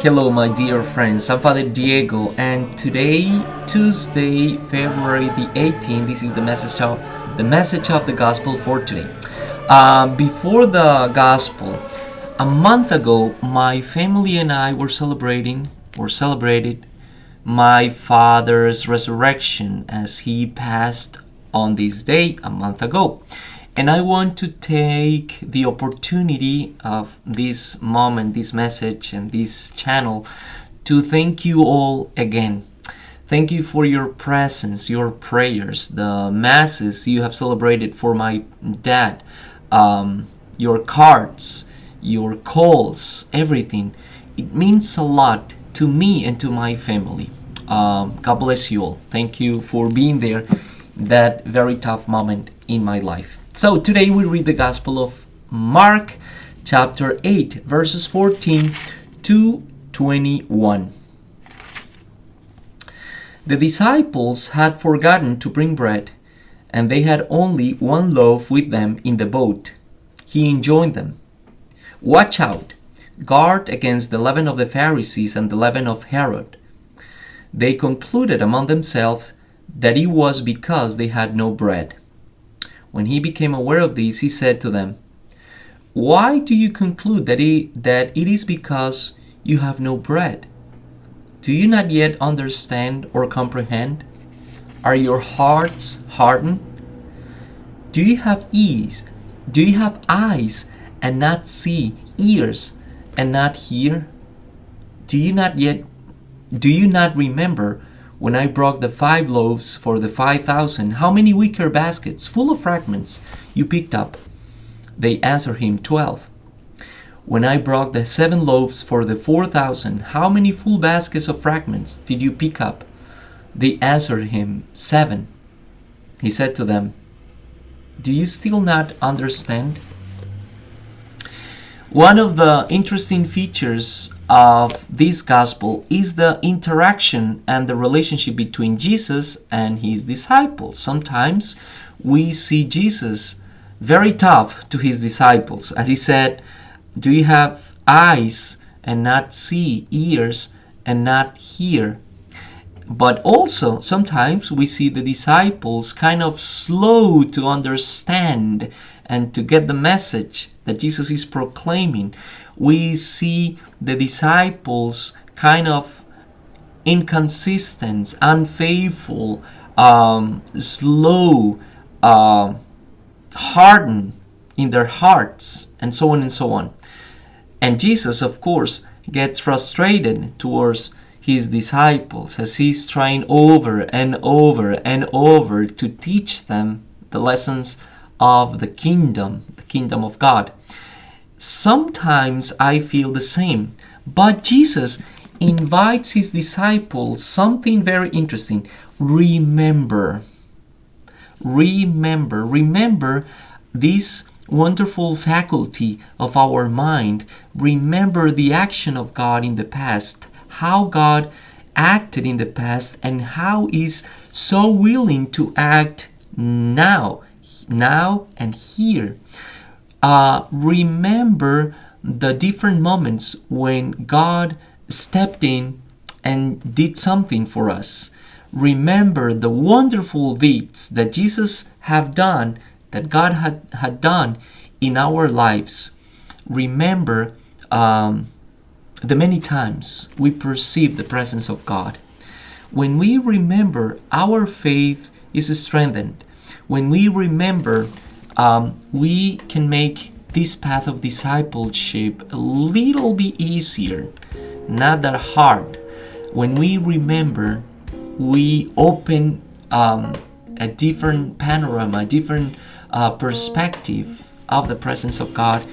Hello, my dear friends. I'm Father Diego, and today, Tuesday, February the 18th, this is the message of the gospel for today. Before the gospel, a month ago, my family and I celebrated my father's resurrection as he passed on this day a month ago. And I want to take the opportunity of this moment, this message, and this channel to thank you all again. Thank you for your presence, your prayers, the masses you have celebrated for my dad, your cards, your calls, everything. It means a lot to me and to my family. God bless you all. Thank you for being there, that very tough moment in my life. So today we read the Gospel of Mark, chapter 8, verses 14 to 21. The disciples had forgotten to bring bread, and they had only one loaf with them in the boat. He enjoined them, "Watch out, guard against the leaven of the Pharisees and the leaven of Herod." They concluded among themselves that it was because they had no bread. When he became aware of this, he said to them, "Why do you conclude that it is because you have no bread? Do you not yet understand or comprehend? Are your hearts hardened? Do you have ease? Do you have eyes and not see, ears and not hear? Do you not remember when I broke the 5 loaves for the 5,000, how many wicker baskets full of fragments you picked up?" They answered him, 12. "When I broke the 7 loaves for the 4,000, how many full baskets of fragments did you pick up?" They answered him, 7. He said to them, "Do you still not understand?" One of the interesting features of this gospel is the interaction and the relationship between Jesus and his disciples. Sometimes we see Jesus very tough to his disciples. As he said, "Do you have eyes and not see, ears and not hear?" But also, sometimes we see the disciples kind of slow to understand and to get the message that Jesus is proclaiming. We see the disciples kind of inconsistent, unfaithful, slow, hardened in their hearts, and so on and so on. And Jesus, of course, gets frustrated towards his disciples as he's trying over and over and over to teach them the lessons of the kingdom of God. Sometimes I feel the same, but Jesus invites his disciples something very interesting. Remember this wonderful faculty of our mind. Remember the action of God in the past, how God acted in the past, and how He's so willing to act now and here. Remember the different moments when God stepped in and did something for us. Remember the wonderful deeds that Jesus have done, that God had done in our lives. Remember the many times we perceive the presence of God. When we remember, our faith is strengthened. When we remember, we can make this path of discipleship a little bit easier, not that hard. When we remember, we open a different panorama, a different perspective of the presence of God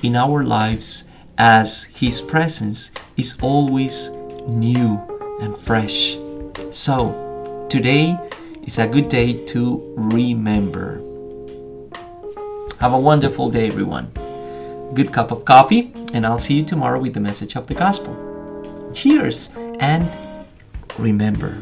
in our lives, as His presence is always new and fresh. So, today is a good day to remember. Have a wonderful day, everyone. Good cup of coffee, and I'll see you tomorrow with the message of the gospel. Cheers, and remember.